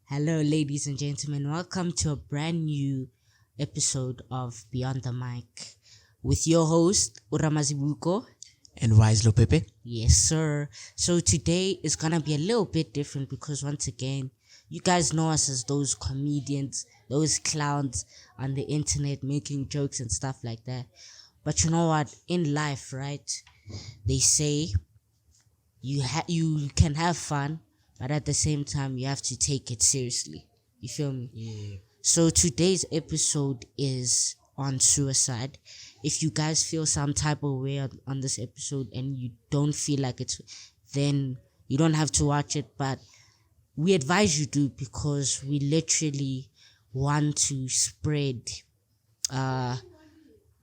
Hello, ladies and gentlemen. Welcome to a brand new episode of Beyond the Mic with your host, Ora Mazibuko. And Wise Lopepe. Yes, sir. So today is gonna be a little bit different because once again, you guys know us as those comedians, those clowns on the internet making jokes and stuff like that. But you know what? In life, right? They say you can have fun, but at the same time you have to take it seriously. You feel me? Yeah. So today's episode is on suicide. If you guys feel some type of way on this episode and you don't feel like it, then you don't have to watch it. But we advise you do because we literally want to spread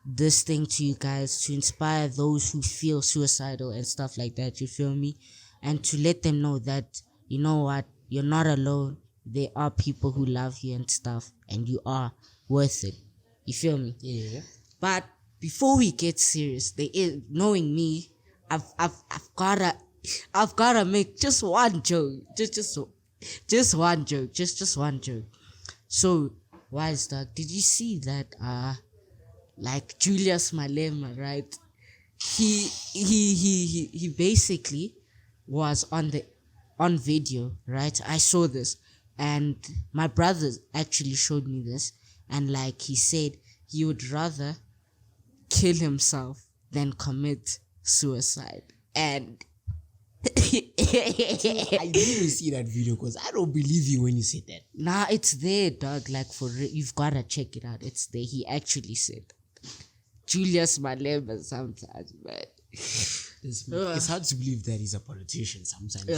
this thing to you guys to inspire those who feel suicidal and stuff like that. You feel me? And to let them know that you know what, you're not alone. There are people who love you and stuff, and you are worth it. You feel me? Yeah. But before we get serious, knowing me, I've gotta make just one joke, just one joke, just one joke. So, Wise Dog, did you see that? Like Julius Malema, right? He basically was on video, right? I saw this, and my brother actually showed me this, and like he said he would rather kill himself than commit suicide. And I didn't see that video because I don't believe you when you said that. nah, it's there, dog. Like for real, you've gotta check it out. It's there. He actually said Julius Malema sometimes, man. It's hard to believe that he's a politician sometimes.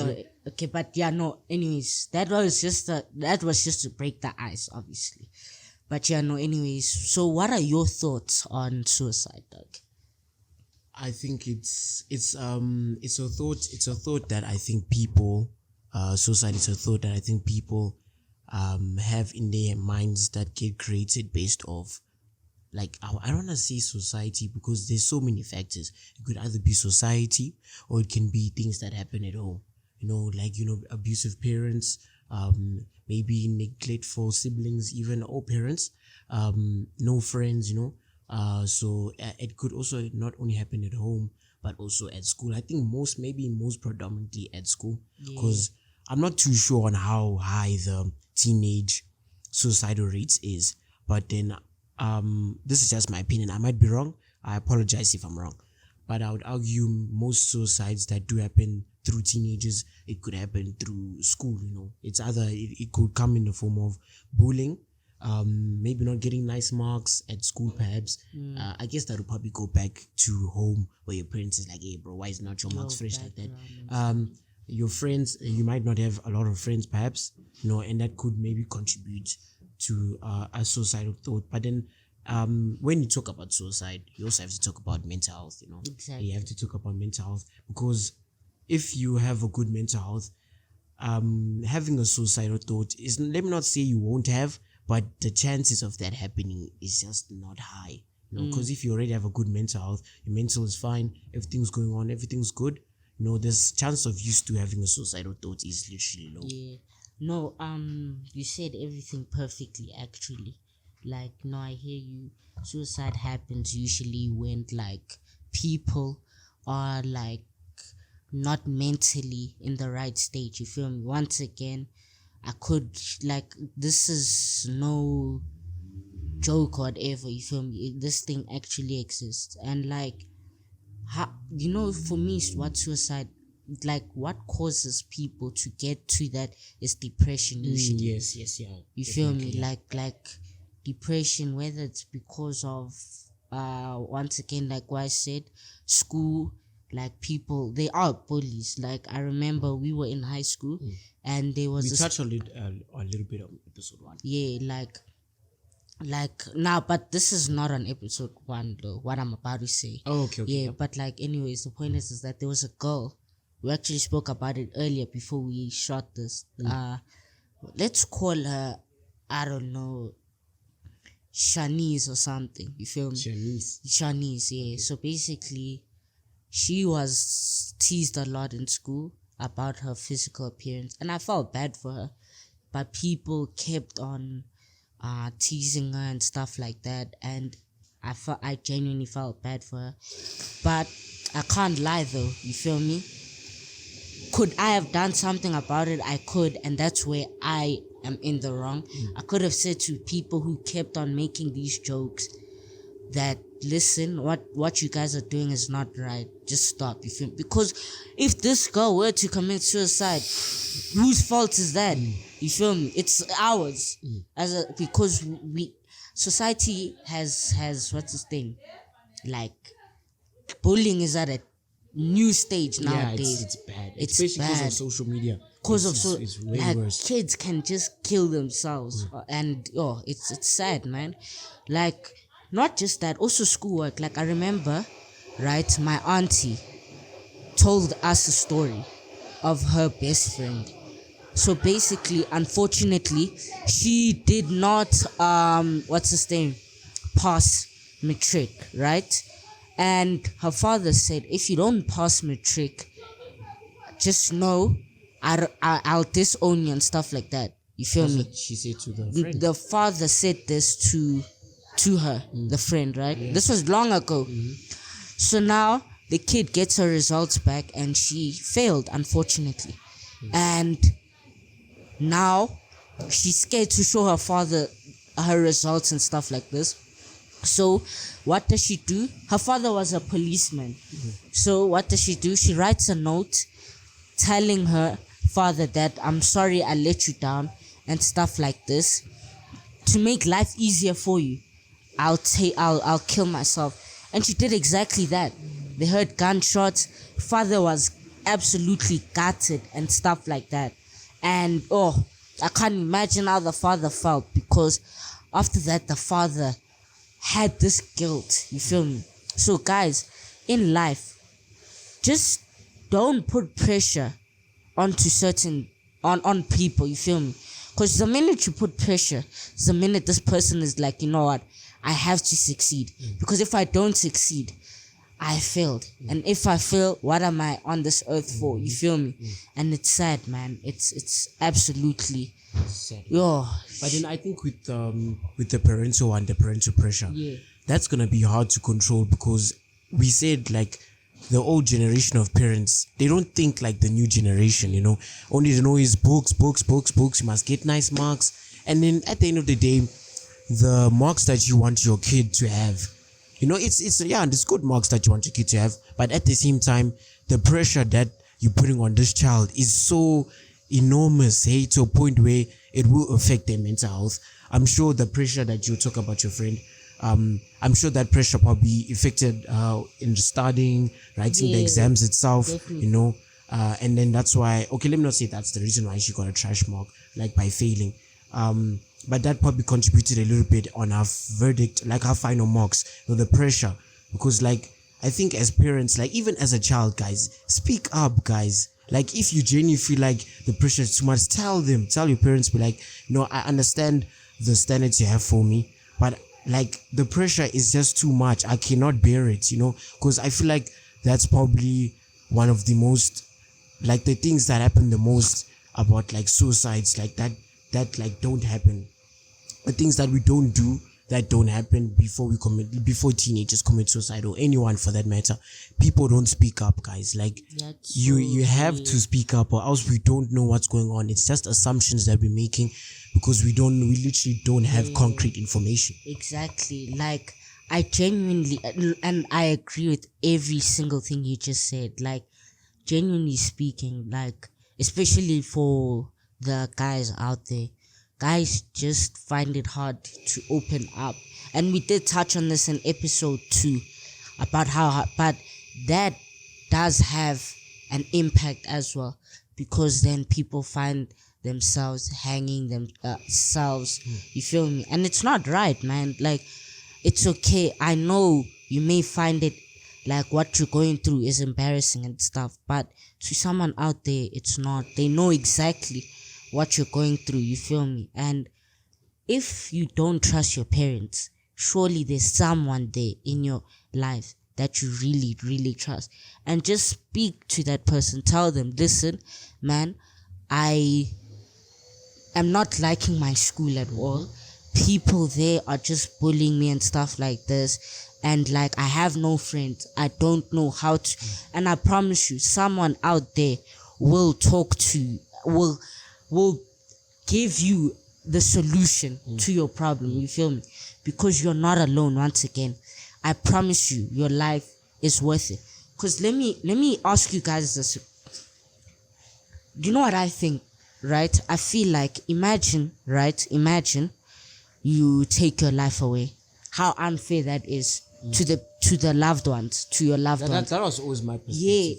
Okay, but yeah, no. Anyways, that was just to break the ice, obviously. But yeah, no. Anyways, so what are your thoughts on suicide, Doug? I think it's a thought that I think people suicide is a thought that I think people have in their minds that get created based off, like, I don't want to say society because there's so many factors. It could either be society or it can be things that happen at home. Abusive parents, maybe neglectful siblings, even or parents, no friends, so it could also not only happen at home but also at school. I think most predominantly at school, because I'm not too sure on how high the teenage suicidal rates is, but then this is just my opinion. I might be wrong. I apologize if I'm wrong, but I would argue most suicides that do happen through teenagers, it could happen through school. It's either it could come in the form of bullying, maybe not getting nice marks at school, perhaps. I guess that would probably go back to home where your parents is like, hey bro, why is not your marks fresh like that? Your friends, you might not have a lot of friends, perhaps, and that could maybe contribute to a suicidal thought. But then when you talk about suicide, you also have to talk about mental health. Exactly. You have to talk about mental health, because if you have a good mental health, having a suicidal thought is, let me not say you won't have, but the chances of that happening is just not high. Because if you already have a good mental health, your mental is fine, everything's going on, everything's good, this chance of you still having a suicidal thought is literally low. Yeah. No, you said everything perfectly, actually. Like, no, I hear you. Suicide happens usually when, like, people are, like, not mentally in the right state. You feel me? Once again, this is no joke or whatever. You feel me? This thing actually exists. And, like, for me, what suicide, like, what causes people to get to that is depression usually. Yes, yeah. You feel me? Yeah. Like depression, whether it's because of once again, like what I said, school, like people, they are bullies. Like, I remember we were in high school and there was we touched a little bit on episode 1. Yeah, like now, but this is not on episode 1 though, what I'm about to say. Oh, okay. Yeah, but like, anyways, the point is that there was a girl. We actually spoke about it earlier before we shot this. Let's call her, I don't know, Shanice or something. You feel me? Shanice, yeah. So basically, she was teased a lot in school about her physical appearance, and I felt bad for her. but people kept on teasing her and stuff like that, and I genuinely felt bad for her. But I can't lie though, you feel me? Could I have done something about it? I could, and that's where I am in the wrong. I could have said to people who kept on making these jokes that, listen, what you guys are doing is not right. Just stop. You feel me? Because if this girl were to commit suicide, whose fault is that? You feel me? It's ours. Because society has what's this thing? Like, bullying is at a new stage nowadays. It's bad. It's Especially because bad. of social media. It's way like worse. kids can just kill themselves, and it's sad, man. Like, not just that, also schoolwork. Like, I remember, right, my auntie told us a story of her best friend. So basically, unfortunately, she did not what's his name, pass matric, right? And her father said, if you don't pass matric, just know I'll disown you and stuff like that. You feel That's me? what she said to the friend. The father said this to her, the friend, right? This was long ago. So now the kid gets her results back and she failed, unfortunately. And now she's scared to show her father her results and stuff like this. So what does she do? Her father was a policeman. So what does she do? She writes a note telling her father that, I'm sorry I let you down and stuff like this. To make life easier for you, I'll kill myself. And she did exactly that. They heard gunshots. Father was absolutely gutted and stuff like that. And I can't imagine how the father felt, because after that the father had this guilt. You feel me? So guys, in life, just don't put pressure onto certain on people. You feel me? Because the minute you put pressure, the minute this person is like, you know what, I have to succeed. Because if I don't succeed, I failed. And if I fail, what am I on this earth for? You feel me? And it's sad, man. It's absolutely Sad. yo. But then I think with the parental one, the parental pressure, that's gonna be hard to control, because we said, like, the old generation of parents, they don't think like the new generation, you know. Only they know is books. You must get nice marks. And then at the end of the day, the marks that you want your kid to have, you know, it's good marks that you want your kid to have. But at the same time, the pressure that you're putting on this child is so enormous, to a point where it will affect their mental health. I'm sure the pressure that you talk about your friend, I'm sure that pressure probably affected in studying, writing the exams itself, definitely. you know. And then that's why, okay, let me not say that's the reason why she got a trash mark, like by failing. But that probably contributed a little bit on her verdict, like her final marks, the pressure. Because, like, I think as parents, like, even as a child, guys, speak up, guys. Like, if you genuinely feel like the pressure is too much, tell your parents, be like, no, I understand the standards you have for me, but like, the pressure is just too much. I cannot bear it, you know, because I feel like that's probably one of the most, like, the things that happen the most about, like, suicides, like that like don't happen. The things that we don't do that don't happen before teenagers commit suicide, or anyone for that matter. People don't speak up, guys. Like, That's you so have real. to speak up, or else we don't know what's going on. It's just assumptions that we're making, because we literally don't have concrete information. Exactly. Like, I genuinely, and I agree with every single thing you just said. Like, genuinely speaking, like, especially for the guys out there, guys just find it hard to open up. And we did touch on this in episode 2 about how hard, but that does have an impact as well, because then people find themselves hanging themselves. You feel me? And it's not right, man. Like, it's okay. I know you may find it like what you're going through is embarrassing and stuff, but to someone out there, it's not. They know exactly what you're going through. You feel me? And if you don't trust your parents, surely there's someone there in your life that you really, really trust. And just speak to that person. Tell them, listen, man, I am not liking my school at all. People there are just bullying me and stuff like this. And like, I have no friends. I don't know how to. And I promise you, someone out there will will give you the solution to your problem. You feel me? Because you're not alone. Once again, I promise you, your life is worth it. Because let me ask you guys this. Do you know what I think? Right? I feel like, imagine you take your life away. How unfair that is to the loved ones, to your loved ones. That was always my perspective. Yeah,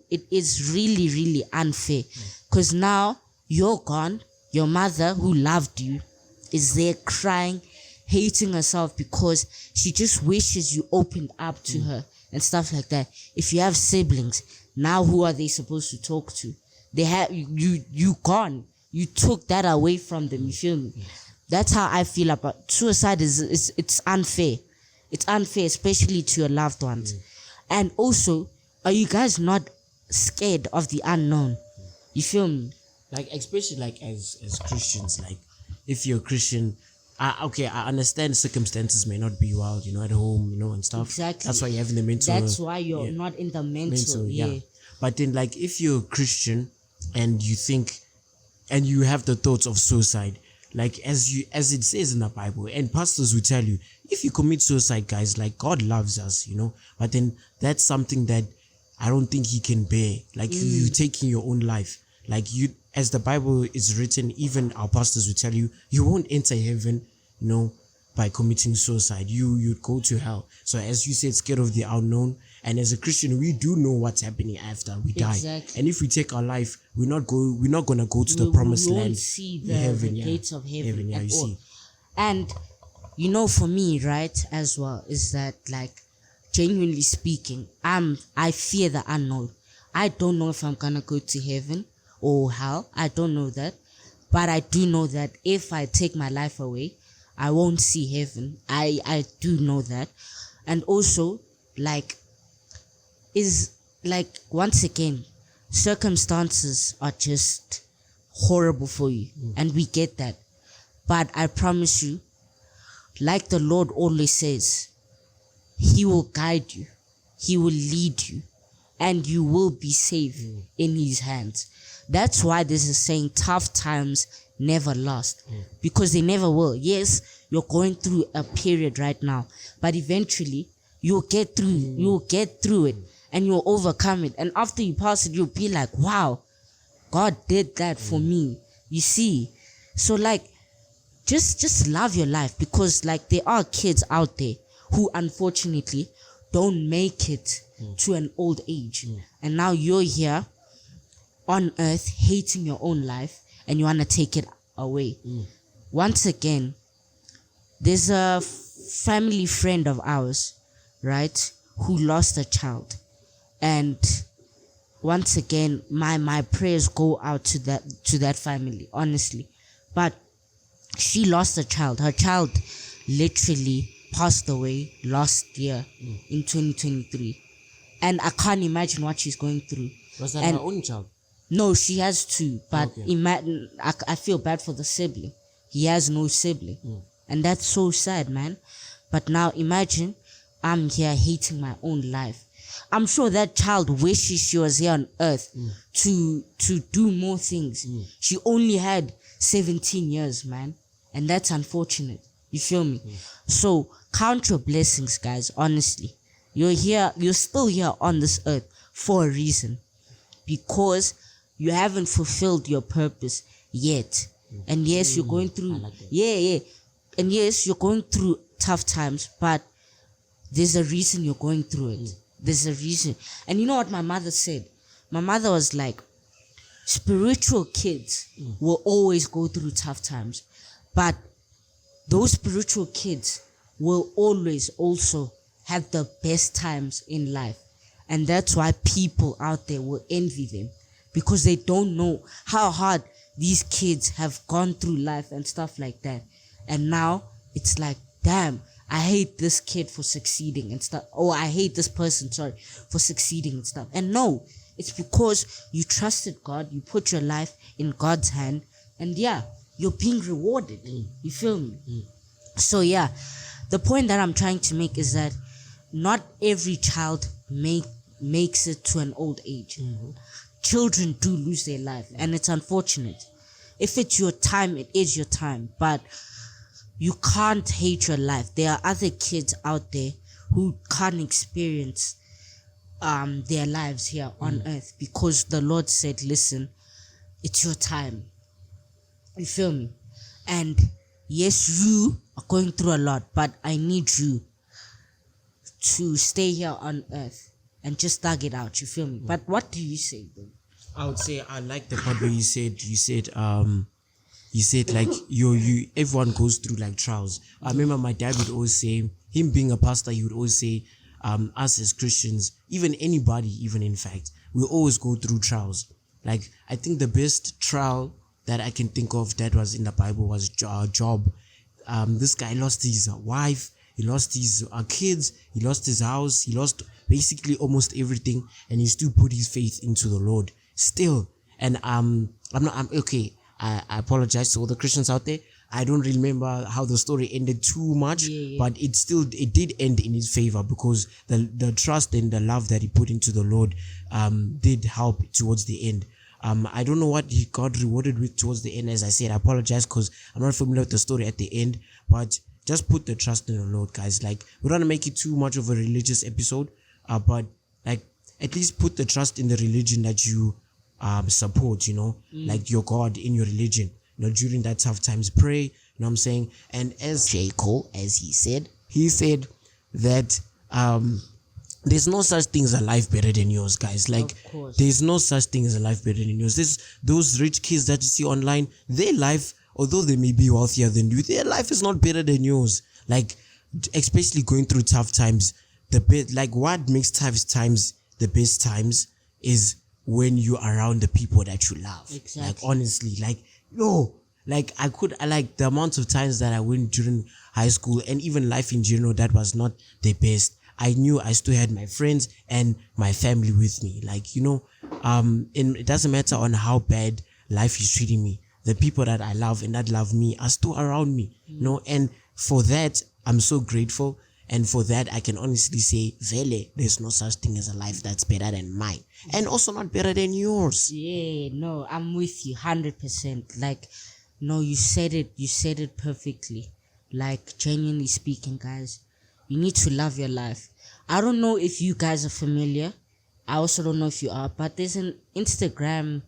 it is really, really unfair. Because now you're gone. Your mother, who loved you, is there crying, hating herself because she just wishes you opened up to her and stuff like that. If you have siblings, now who are they supposed to talk to? They have you gone. You took that away from them. You feel me? That's how I feel about suicide. It's unfair. It's unfair, especially to your loved ones. And also, are you guys not scared of the unknown? You feel me? Like, especially like as Christians, like if you're a Christian, okay, I understand circumstances may not be wild, at home, and stuff. Exactly. That's why you're having the mental. That's why you're not in the mental. Yeah. But then, like, if you're a Christian and you think and you have the thoughts of suicide, like as it says in the Bible, and pastors will tell you, if you commit suicide, guys, like, God loves us, but then that's something that I don't think he can bear. Like, you taking your own life. Like, you, as the Bible is written, even our pastors will tell you, you won't enter heaven, by committing suicide. You'd go to hell. So as you said, scared of the unknown. And as a Christian, we do know what's happening after we die. Exactly. And if we take our life, we're not gonna go to the promised we land. won't see the gates of heaven at all. See. And for me, right, as well, is that, like, genuinely speaking, I fear the unknown. I don't know if I'm gonna go to heaven or hell. I don't know that. But I do know that if I take my life away, I won't see heaven. I do know that. And also, once again, circumstances are just horrible for you. And we get that. But I promise you, like the Lord always says, he will guide you. He will lead you. And you will be safe in his hands. That's why there's a saying, tough times never last. Because they never will. Yes, you're going through a period right now. But eventually, you'll get through. You'll get through it. And you'll overcome it. And after you pass it, you'll be like, wow, God did that for me. You see? So, just love your life. Because, there are kids out there who, unfortunately, don't make it to an old age. And now you're here on earth hating your own life and you want to take it away. Once again, there's a family friend of ours, right, who lost a child. And once again, my prayers go out to that family, honestly. But she lost a child. Her child literally passed away last year in 2023. And I can't imagine what she's going through. Was that her own child? No, she has two. But Okay. imagine, I feel bad for the sibling. He has no sibling. And that's so sad, man. But now imagine I'm here hating my own life. I'm sure that child wishes she was here on earth to do more things. She only had 17 years, man. And that's unfortunate. You feel me? So count your blessings, guys, honestly. You're still here on this earth for a reason. Because you haven't fulfilled your purpose yet. And yes, you're going through And yes, you're going through tough times, but there's a reason you're going through it. There's a reason. And you know what my mother said? My mother was like, spiritual kids will always go through tough times, but those spiritual kids will always also have the best times in life. And that's why people out there will envy them, because they don't know how hard these kids have gone through life and stuff like that. And now it's like, damn, I hate this kid for succeeding and stuff. Or I hate this person, for succeeding and stuff. And no, it's because you trusted God, you put your life in God's hand, and yeah, you're being rewarded. You feel me? So yeah, the point that I'm trying to make is that not every child makes it to an old age. Children do lose their life, and it's unfortunate. If it's your time, it is your time, but you can't hate your life. There are other kids out there who can't experience their lives here on earth because the Lord said, listen, it's your time. You feel me? And yes, you are going through a lot, but I need you to stay here on earth and just thug it out. You feel me? But what do you say, bro? I would say I like the part where you said like you everyone goes through like trials. I remember my dad would always say, him being a pastor, he would always say, us as Christians, even anybody, even in fact, we always go through trials. Like, I think the best trial that I can think of that was in the Bible was Job. This guy lost his wife, he lost his kids, he lost his house, he lost basically almost everything, and he still put his faith into the Lord still. And I'm okay. I apologize to all the Christians out there. I don't remember how the story ended too much, but it did end in his favor because the trust and the love that he put into the Lord did help towards the end. I don't know what he got rewarded with towards the end. As I said, I apologize because I'm not familiar with the story at the end, but just put the trust in the Lord, guys. Like, we don't want to make it too much of a religious episode, but like, at least put the trust in the religion that you support, like your God in your religion. During that tough times, pray, you know what I'm saying? And as J. Cole, as he said that there's no such thing as a life better than yours, guys. Like, there's no such thing as a life better than yours. Those rich kids that you see online, their life, although they may be wealthier than you, their life is not better than yours. Like, especially going through tough times, what makes tough times the best times is when you're around the people that you love. Exactly. Like, honestly, like, I like the amount of times that I went during high school and even life in general that was not the best. I knew I still had my friends and my family with me. Like, and it doesn't matter on how bad life is treating me. The people that I love and that love me are still around me, and for that, I'm so grateful. And for that, I can honestly say, Vele, there's no such thing as a life that's better than mine. And also not better than yours. Yeah, no, I'm with you 100%. Like, no, you said it perfectly. Like, genuinely speaking, guys, you need to love your life. I don't know if you guys are familiar. I also don't know if you are, but there's an Instagram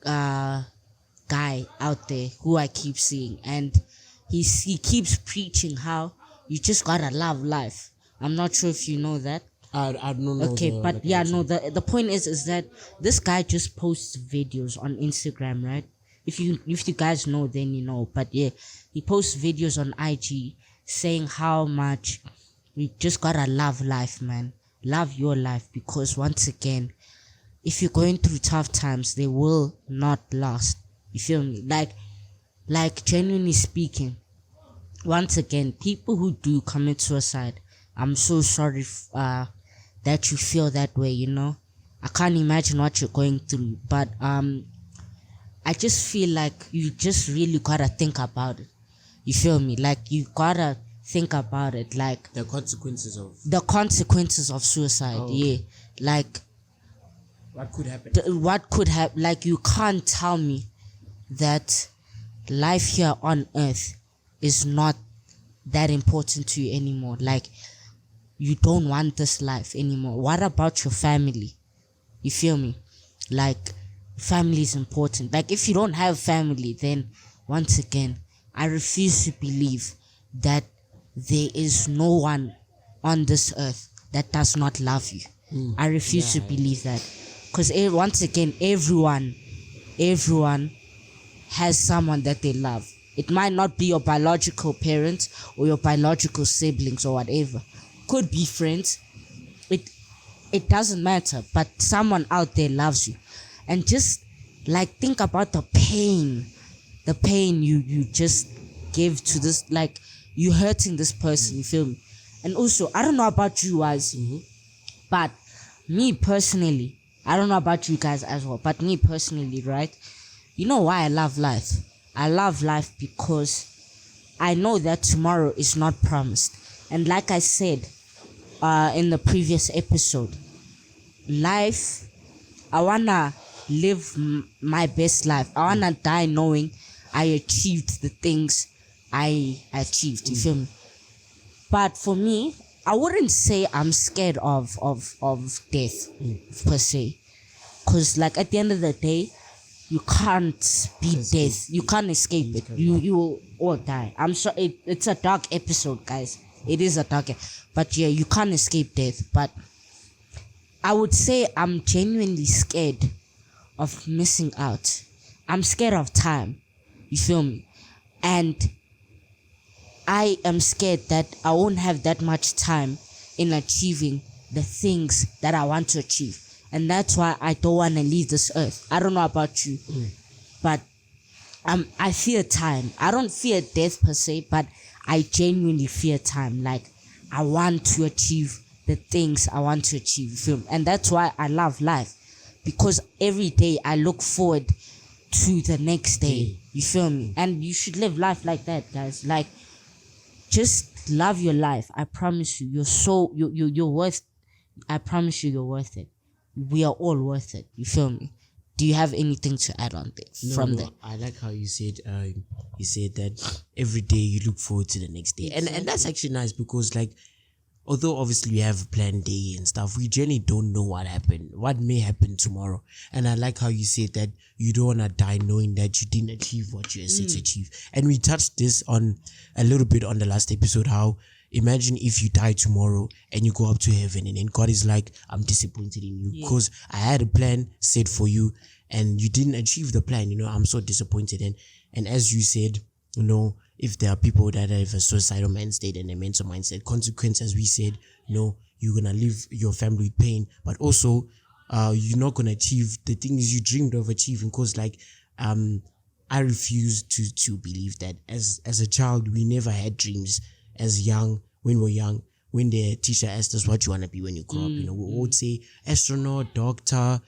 guy out there who I keep seeing, and he keeps preaching how you just gotta love life. I'm not sure if you know that. I don't know. Okay, but yeah, no. The point is that this guy just posts videos on Instagram, right? If you guys know, then you know. But yeah, he posts videos on IG saying how much we just gotta love life, man. Love your life, because once again, if you're going through tough times, they will not last. You feel me? Like genuinely speaking. Once again, people who do commit suicide, I'm so sorry that you feel that way, I can't imagine what you're going through, but I just feel like you just really gotta think about it. You feel me? Like, you gotta think about it, like the consequences of suicide. Yeah, like what could happen. Like, you can't tell me that life here on earth is not that important to you anymore. Like, you don't want this life anymore. What about your family? You feel me? Like, family is important. Like, if you don't have family, then once again, I refuse to believe that there is no one on this earth that does not love you. I refuse to believe that, because once again, everyone has someone that they love. It might not be your biological parents or your biological siblings or whatever. Could be friends. It doesn't matter. But someone out there loves you. And just like, think about the pain you just give to this, like, you hurting this person, you feel me? And also, I don't know about you guys, but me personally, I don't know about you guys as well, but me personally, right? You know why I love life? I love life because I know that tomorrow is not promised. And like I said in the previous episode, life, I wanna live my best life. I wanna die knowing I achieved the things I achieved. You feel me? But for me, I wouldn't say I'm scared of death per se. Because like at the end of the day, you can't beat death. You can't escape it. You will all die. I'm sorry. It's a dark episode, guys. It is a dark. But yeah, you can't escape death. But I would say I'm genuinely scared of missing out. I'm scared of time. You feel me? And I am scared that I won't have that much time in achieving the things that I want to achieve. And that's why I don't want to leave this earth. I don't know about you, but I fear time. I don't fear death per se, but I genuinely fear time. Like, I want to achieve the things I want to achieve. You feel me? And that's why I love life, because every day I look forward to the next day. You feel me? And you should live life like that, guys. Like, just love your life. I promise you, you're worth. I promise you, you're worth it. We are all worth it. You feel me? Do you have anything to add on this that? I like how you said that every day you look forward to the next day. Exactly. And that's actually nice, because like, although obviously we have a planned day and stuff, we generally don't know what may happen tomorrow. And I like how you said that you don't want to die knowing that you didn't achieve what you said to achieve. And we touched this on a little bit on the last episode, how imagine if you die tomorrow and you go up to heaven and then God is like, I'm disappointed in you because I had a plan set for you and you didn't achieve the plan. I'm so disappointed. And as you said, if there are people that have a suicidal mind state and a mental mindset, consequence, as we said, you're going to leave your family with pain, but also you're not going to achieve the things you dreamed of achieving. Because like, I refuse to believe that as a child, we never had dreams. As young, when we're young, when the teacher asked us what you want to be when you grow up, we would say astronaut, doctor,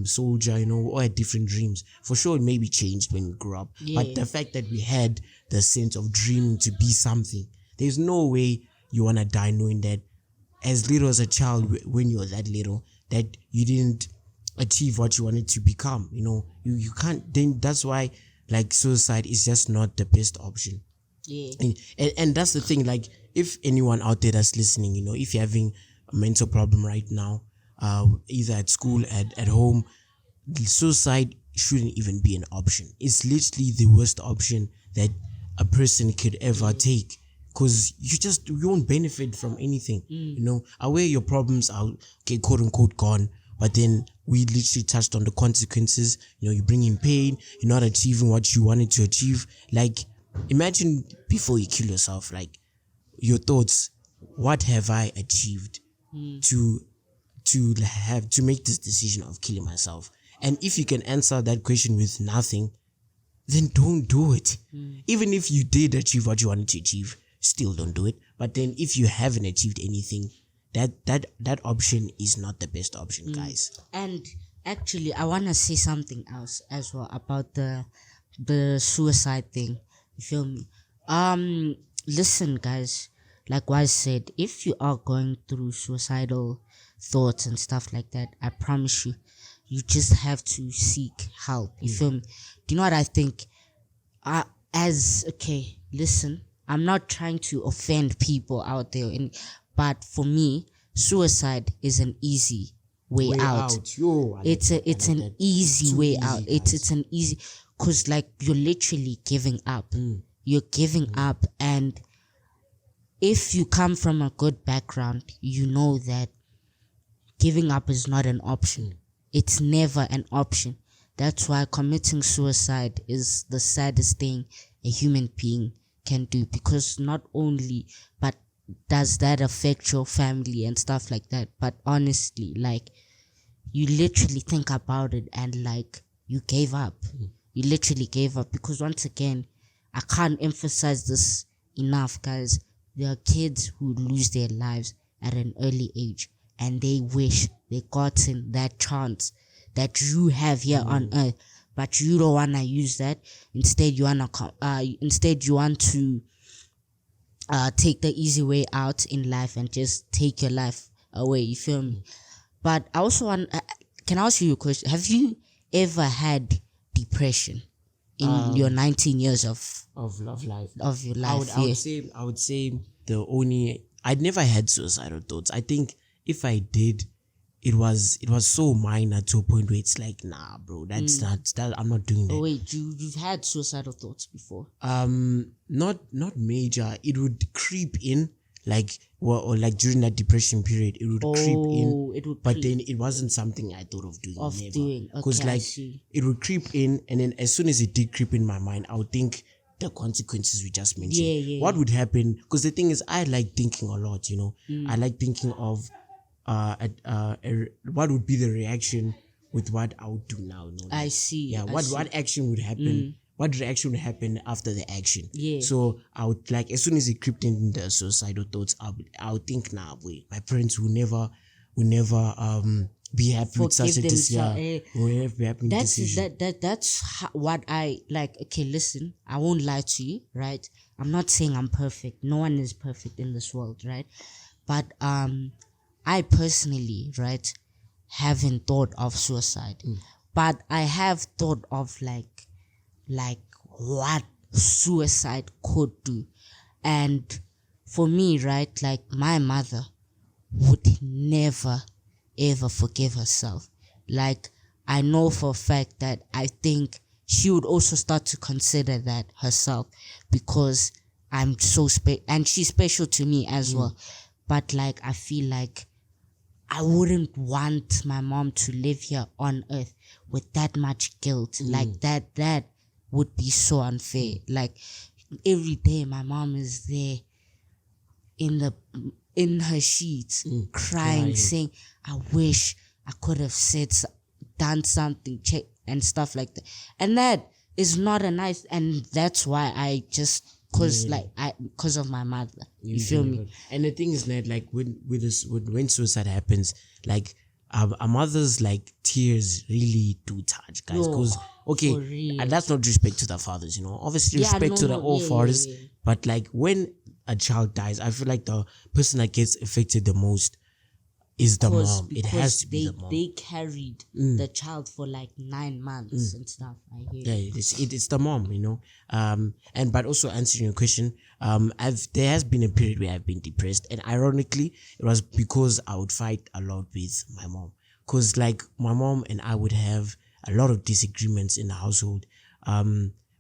soldier, all had different dreams. For sure, it maybe changed when we grew up. But the fact that we had the sense of dreaming to be something, there's no way you want to die knowing that as little as a child, when you're that little, that you didn't achieve what you wanted to become. You can't. Then that's why, like, suicide is just not the best option. And that's the thing, like, if anyone out there that's listening, if you're having a mental problem right now, either at school, at home, suicide shouldn't even be an option. It's literally the worst option that a person could ever take, because you won't benefit from anything. Aware your problems are, okay, quote unquote, gone, but then we literally touched on the consequences. You bring in pain, you're not achieving what you wanted to achieve. Like, imagine before you kill yourself, like, your thoughts, what have I achieved to make this decision of killing myself? And if you can answer that question with nothing, then don't do it. Even if you did achieve what you wanted to achieve, still don't do it. But then if you haven't achieved anything, that option is not the best option, guys. And actually, I want to say something else as well about the suicide thing. You feel me? Listen, guys, like Wise said, if you are going through suicidal thoughts and stuff like that, I promise you, you just have to seek help. You feel me? Do you know what I think? Okay, listen, I'm not trying to offend people out there, but for me, suicide is an easy way out. It's an easy way out. It's an easy, because like, you're literally giving up. You're giving up, and if you come from a good background, you know that giving up is not an option. It's never an option. That's why committing suicide is the saddest thing a human being can do, because not only but does that affect your family and stuff like that, but honestly, like, you literally think about it and like, you gave up. You literally gave up, because once again, I can't emphasize this enough, guys. There are kids who lose their lives at an early age, and they wish they gotten that chance that you have here on earth. but you don't wanna use that. Instead, you want to take the easy way out in life and just take your life away. You feel me? But I also want. Can I ask you a question? Have you ever had depression in your 19 years of life your life? I would say I'd never had suicidal thoughts. I think if I did, it was so minor to a point where it's like, nah, bro, that's not that. I'm not doing that. Oh wait, you've had suicidal thoughts before? Not major. It would creep in, like, or like during that depression period, it would creep in. But then it wasn't something I thought of doing. Because like it would creep in, and then as soon as it did creep in my mind, I would think the consequences we just mentioned. What would happen? Because the thing is, I like thinking a lot. I like thinking of what would be the reaction with what I would do now. I see. Yeah, what action would happen? What reaction would happen after the action? Yeah. So I would, like, as soon as it crept in the suicidal thoughts, I would think, nah, wait, my parents will never be happy with such a decision. Will never be happy with this decision. That's what I like. Okay, listen, I won't lie to you, right? I'm not saying I'm perfect. No one is perfect in this world, right? But I personally, right, haven't thought of suicide, but I have thought of like what suicide could do. And for me, right, like my mother would never ever forgive herself. Like, I know for a fact that I think she would also start to consider that herself, because I'm so and she's special to me as well. But like, I feel like I wouldn't want my mom to live here on earth with that much guilt. Like that would be so unfair. Like, every day my mom is there in her sheets, crying, saying, I wish I could have done something, and stuff like that. And that is not a nice, and that's why I just, because of my mother. You feel me? And the thing is that, like, when suicide happens, like, our mother's like tears really do touch, guys. Because and that's not respect to the fathers, obviously respect to all fathers. But like, when a child dies, I feel like the person that gets affected the most is the mom. It has to be the mom. They carried the child for like 9 months and stuff. I hear. Yeah, it's the mom, and but also answering your question, there has been a period where I've been depressed, and ironically, it was because I would fight a lot with my mom. Because like, my mom and I would have a lot of disagreements in the household,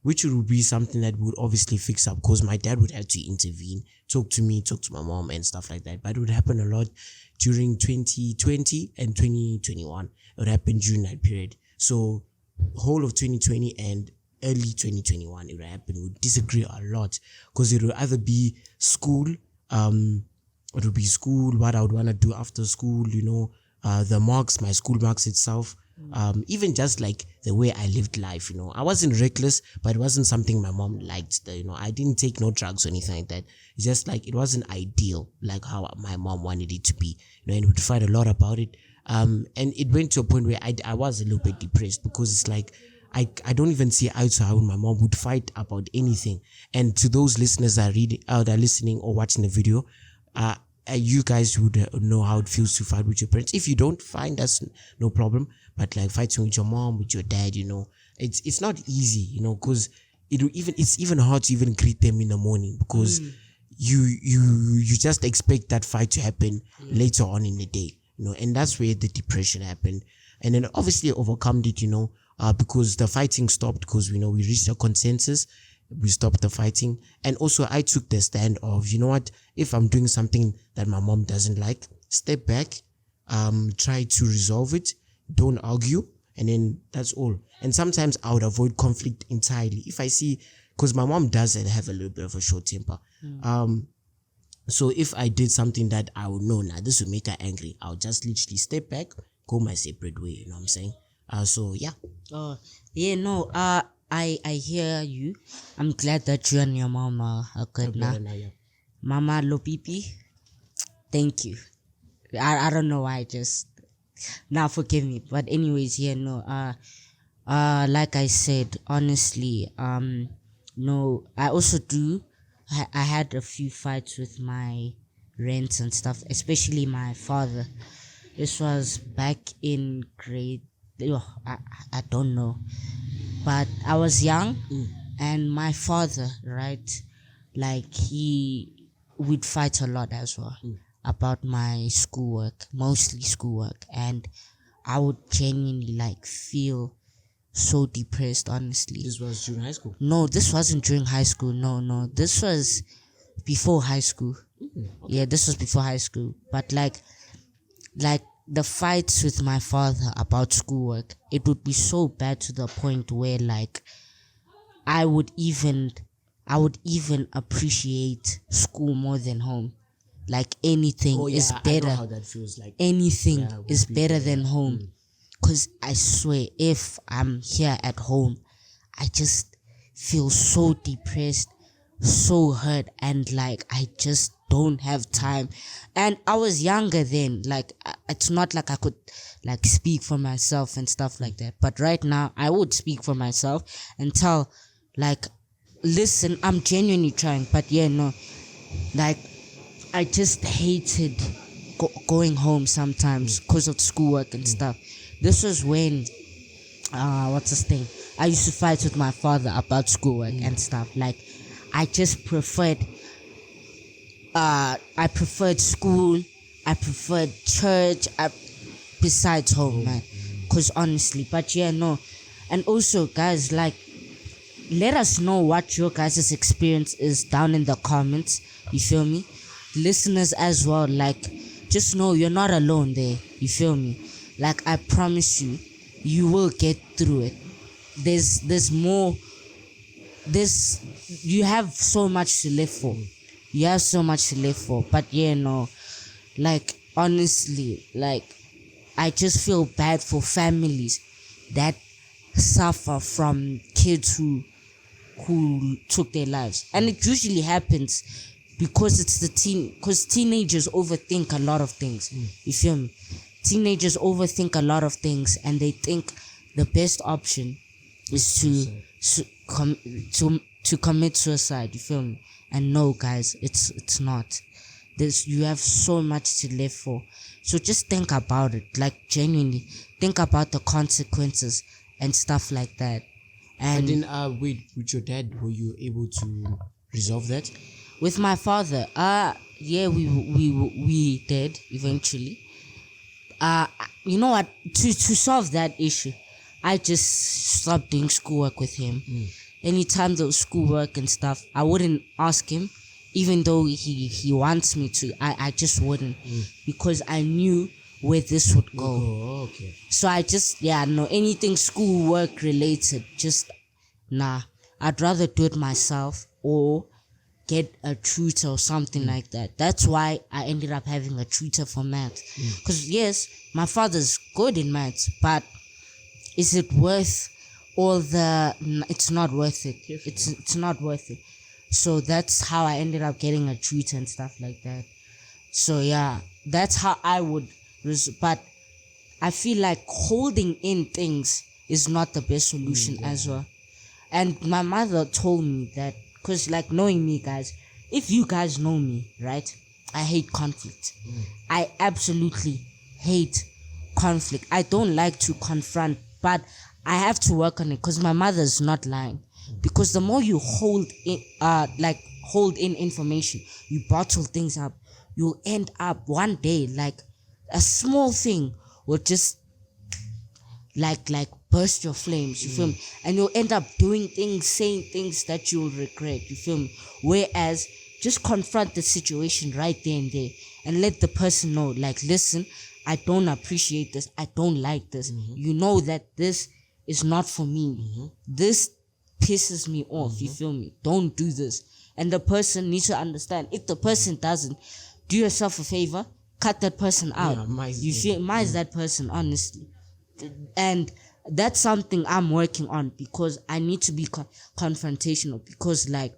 which would be something that would obviously fix up, because my dad would have to intervene, talk to me, talk to my mom and stuff like that. But it would happen a lot during 2020 and 2021. It would happen during that period. So whole of 2020 and early 2021, it would happen. We would disagree a lot, because it would either be school, what I would want to do after school, the marks, my school marks itself. Even just like the way I lived life, I wasn't reckless, but it wasn't something my mom liked. I didn't take no drugs or anything like that. It's just like, it wasn't ideal, like how my mom wanted it to be, and we'd fight a lot about it. And it went to a point where I was a little bit depressed, because it's like, I don't even see eye to eye with my mom. Would fight about anything. And to those listeners that are listening or watching the video, you guys would know how it feels to fight with your parents. If you don't, fine, that's no problem. But like, fighting with your mom, with your dad, it's not easy, because it's even hard to even greet them in the morning, because you just expect that fight to happen later on in the day, and that's where the depression happened. And then obviously I overcome it, because the fighting stopped, because we reached a consensus. We stopped the fighting. And also I took the stand of, what, if I'm doing something that my mom doesn't like, step back, try to resolve it, don't argue, and then that's all. And sometimes I would avoid conflict entirely if I see, because my mom does have a little bit of a short temper. So if I did something that I would know, now this would make her angry, I'll just literally step back, go my separate way, you know what I'm saying? So yeah. I hear you. I'm glad that you and your mom are good now. Mama Lopepe, thank you. I don't know why, just now forgive me. But anyways, Like I said, honestly, no, I also do. I had a few fights with my rents and stuff, especially my father. This was back in grade. I don't know, but I was young, and my father, right, like we'd fight a lot as well about my schoolwork, mostly schoolwork, and I would genuinely like feel so depressed, honestly. This was during high school. No, this wasn't during high school. No, this was before high school. Yeah, this was before high school. But like the fights with my father about schoolwork, it would be so bad to the point where like I would even I would even appreciate school more than home. Like anything Oh yeah, is I know better. how that feels like. Anything Yeah, would is be better better. than home. Cause I swear, if I'm here at home, I just feel so depressed, so hurt, and like I just don't have time. And I was younger then. Like it's not like I could like speak for myself and stuff like that. But right now, I would speak for myself and tell, like, listen, I'm genuinely trying. But yeah, no, like I just hated going home sometimes because of schoolwork and stuff. This was when, what's this thing? I used to fight with my father about schoolwork and stuff. Like, I just preferred, I preferred school, I preferred church, besides home, man. Because honestly, but yeah, no. And also, guys, like, let us know what your guys' experience is down in the comments. You feel me? Listeners as well, like, just know you're not alone there. You feel me? Like, I promise you, you will get through it. There's more. There's You have so much to live for. You have so much to live for. But yeah, no, like honestly, like I just feel bad for families that suffer from kids who took their lives, and it usually happens because it's because teenagers overthink a lot of things. You feel me? Teenagers overthink a lot of things, and they think the best option is to commit suicide. You feel me? And no, guys, it's not. You have so much to live for, so just think about it. Like, genuinely think about the consequences and stuff like that. And And then, wait, with your dad, were you able to resolve that? with my father, yeah, we did eventually. You know what? To solve that issue, I just stopped doing schoolwork with him. Anytime there was schoolwork and stuff, I wouldn't ask him, even though he wants me to. I just wouldn't, because I knew where this would go. Oh, okay. So I just, yeah, no, anything schoolwork related, just nah. I'd rather do it myself or get a tutor or something like that. That's why I ended up having a tutor for maths. Because yes, my father's good in maths, but is it worth all the? It's not worth it. It's not worth it. So that's how I ended up getting a tutor and stuff like that. So yeah, that's how I would. But I feel like holding in things is not the best solution as well. And my mother told me that, because like, knowing me, guys, if you guys know me, right, I hate conflict. I absolutely hate conflict. I don't like to confront, but I have to work on it because my mother's not lying. Because the more you hold in information, you bottle things up, you'll end up one day like a small thing will just like burst your flames. You feel me? And you'll end up doing things, saying things that you'll regret. You feel me? Whereas just confront the situation right there and there and let the person know, like, listen, I don't appreciate this, I don't like this. You know that this is not for me. This pisses me off. You feel me? Don't do this. And the person needs to understand. If the person doesn't, do yourself a favor, cut that person out. You feel mice that person, honestly. And that's something I'm working on, because I need to be confrontational, because like,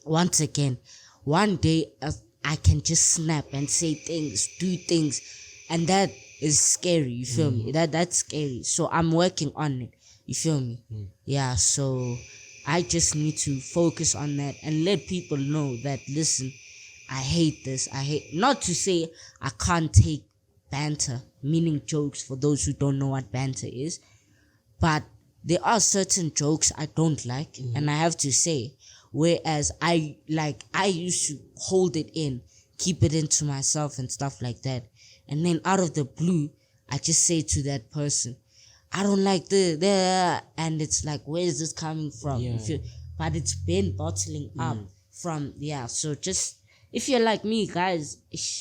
once again, one day I can just snap and say things, do things, and that is scary. You feel me? That's scary. So I'm working on it. You feel me? Yeah, so I just need to focus on that and let people know that, listen, I hate this. I hate, not to say I can't take banter, meaning jokes for those who don't know what banter is, but there are certain jokes I don't like, and I have to say, whereas I used to hold it in, keep it into myself and stuff like that, and then out of the blue, I just say to that person, I don't like the, and it's like, where is this coming from? Yeah. But it's been bottling up from, so just, if you're like me, guys,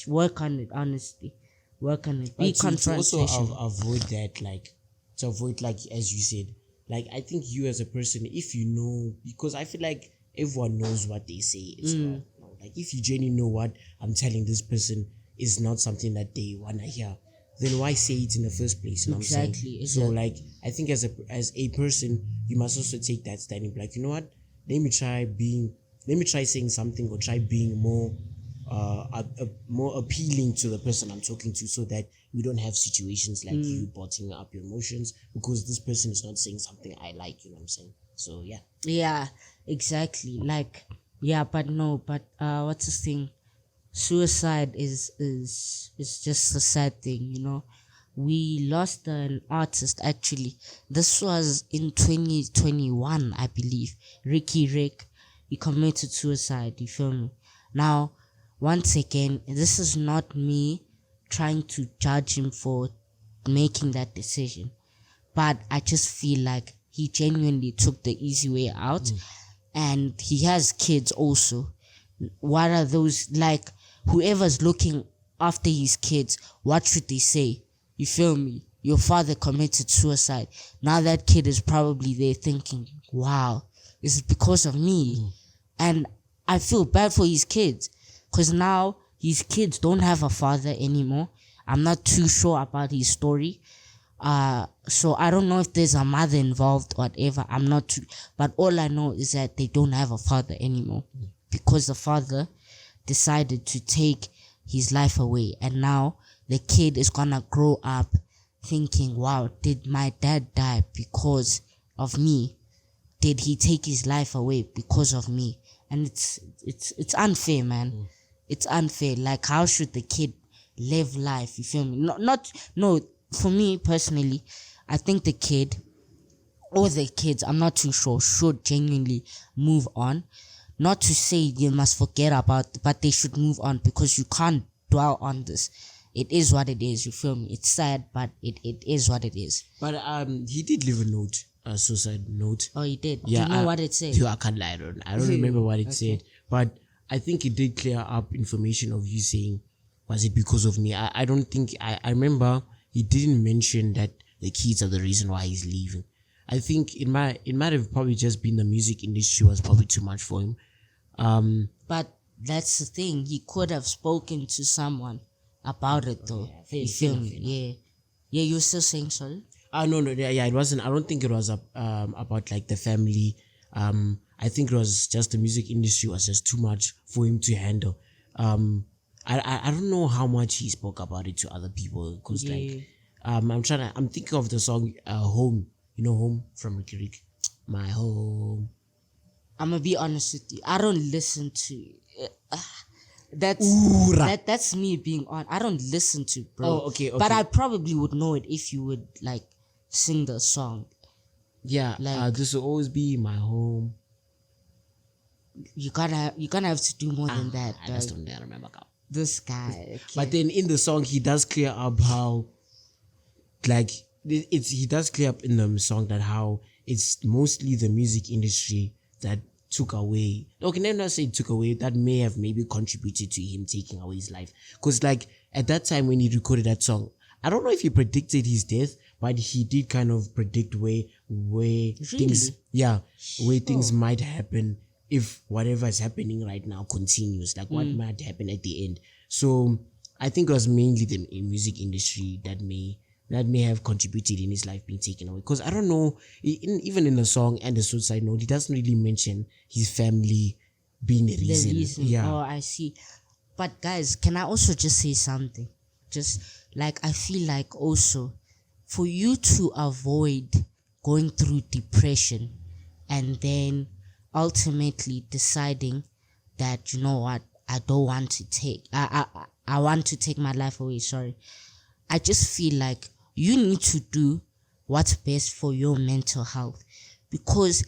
work on it, honestly. Work on it. Be But to also confrontational. avoid that, like, to avoid, like, as you said, like, I think you as a person, if you know, because I feel like everyone knows what they say is wrong. Like, if you genuinely know what I'm telling this person is not something that they want to hear, then why say it in the first place? You know what I'm saying? Exactly. So, like, I think as a person, you must also take that stand and be like, you know what? Let me try saying something, or try being more more appealing to the person I'm talking to, so that we don't have situations like you bottling up your emotions because this person is not saying something I like. You know what I'm saying? So yeah. Yeah, exactly. Like, yeah, but no, but what's this thing? Suicide is just a sad thing, you know. We lost an artist actually. This was in 2021, I believe. Ricky Rick, he committed suicide. You feel me? Now, once again, this is not me trying to judge him for making that decision, but I just feel like he genuinely took the easy way out, and he has kids also. What are those, like, whoever's looking after his kids, what should they say? You feel me? Your father committed suicide. Now that kid is probably there thinking, wow, this is because of me. And I feel bad for his kids, because now his kids don't have a father anymore. I'm not too sure about his story. So I don't know if there's a mother involved, whatever. I'm not too, but all I know is that they don't have a father anymore, because the father decided to take his life away. And now the kid is gonna grow up thinking, wow, did my dad die because of me? Did he take his life away because of me? And it's unfair, man. It's unfair. Like, how should the kid live life? You feel me? No. For me personally, I think the kid, or the kids, I'm not too sure, should genuinely move on. Not to say you must forget about, but they should move on, because you can't dwell on this. It is what it is. You feel me? It's sad, but it is what it is. But he did leave a note, a suicide note. Oh, he did. Yeah, Do you know what it said? I can't lie. I don't remember what it said, but I think it did clear up information of you saying, was it because of me? I don't think I remember he didn't mention that the kids are the reason why he's leaving. I think it might have probably just been the music industry was probably too much for him. But that's the thing. He could have spoken to someone about it, though. You feel me? Yeah. Yeah, you were still saying sorry? No, yeah, it wasn't. I don't think it was about like the family. I think it was just the music industry was just too much for him to handle. I don't know how much he spoke about it to other people, because like I'm thinking of the song Home. You know, Home from Ricky Rick. My home. I'm gonna be honest with you. I don't listen to that's me being on. I don't listen to, bro. Oh, okay. But I probably would know it if you would like sing the song. Yeah, like, this will always be my home. You're gonna have to do more than that. I just don't remember. This guy. Okay. But then in the song, he does clear up how, like, he does clear up in the song that how it's mostly the music industry that took away. Okay, let me not say took away. That may have maybe contributed to him taking away his life. Because like at that time when he recorded that song, I don't know if he predicted his death, but he did kind of predict where things things might happen if whatever is happening right now continues. Like what might happen at the end. So I think it was mainly the music industry that may have contributed in his life being taken away. Because I don't know, even in the song and the suicide note, he doesn't really mention his family being the reason. Yeah. Oh, I see. But guys, can I also just say something? Just like, I feel like also for you to avoid going through depression, and then ultimately deciding that, you know what, I don't want to take I want to take my life away. Sorry. I just feel like you need to do what's best for your mental health. Because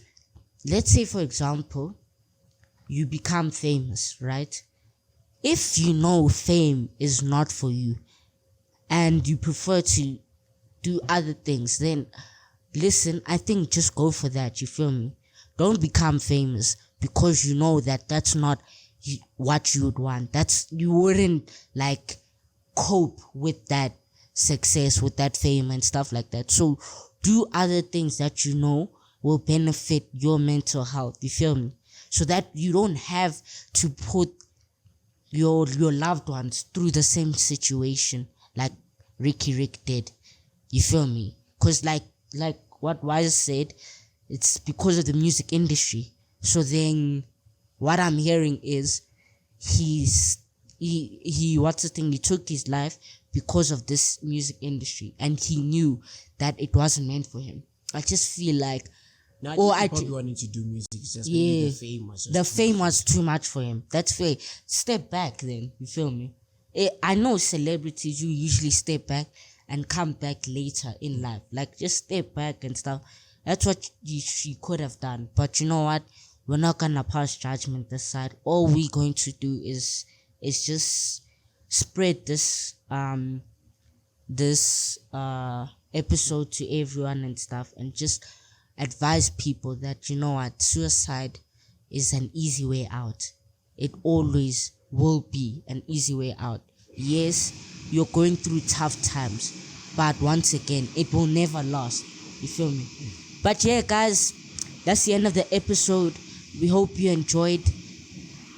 let's say, for example, you become famous, right? If you know fame is not for you and you prefer to do other things, then listen, I think just go for that. You feel me? Don't become famous because you know that that's not what you would want. That's, you wouldn't like cope with that success, with that fame and stuff like that. So do other things that you know will benefit your mental health. You feel me? So that you don't have to put your loved ones through the same situation like Rick did. You feel me? Because like what Wise said, it's because of the music industry. So then what I'm hearing is he what's the thing, he took his life because of this music industry, and he knew that it wasn't meant for him. I just feel like, No, I or think he I probably wanted to do music. It's just maybe yeah, the fame was just the too fame much. was too much for him. That's fair. Step back then. You feel me? I know celebrities, you usually step back and come back later in life. Like, just step back and stuff. That's what she could have done. But you know what? We're not gonna pass judgment this side. All we're going to do is just spread this episode to everyone and stuff, and just advise people that, you know what, suicide is an easy way out. It always will be an easy way out. Yes, you're going through tough times, but once again, it will never last. You feel me? But yeah, guys, that's the end of the episode. We hope you enjoyed.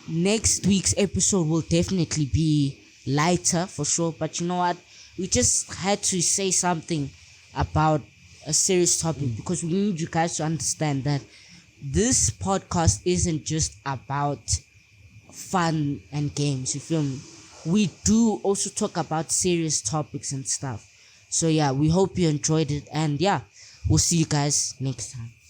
Next week's episode will definitely be lighter for sure, but you know what, we just had to say something about a serious topic because we need you guys to understand that this podcast isn't just about fun and games. You feel me? We do also talk about serious topics and stuff. So yeah, we hope you enjoyed it, and yeah, we'll see you guys next time.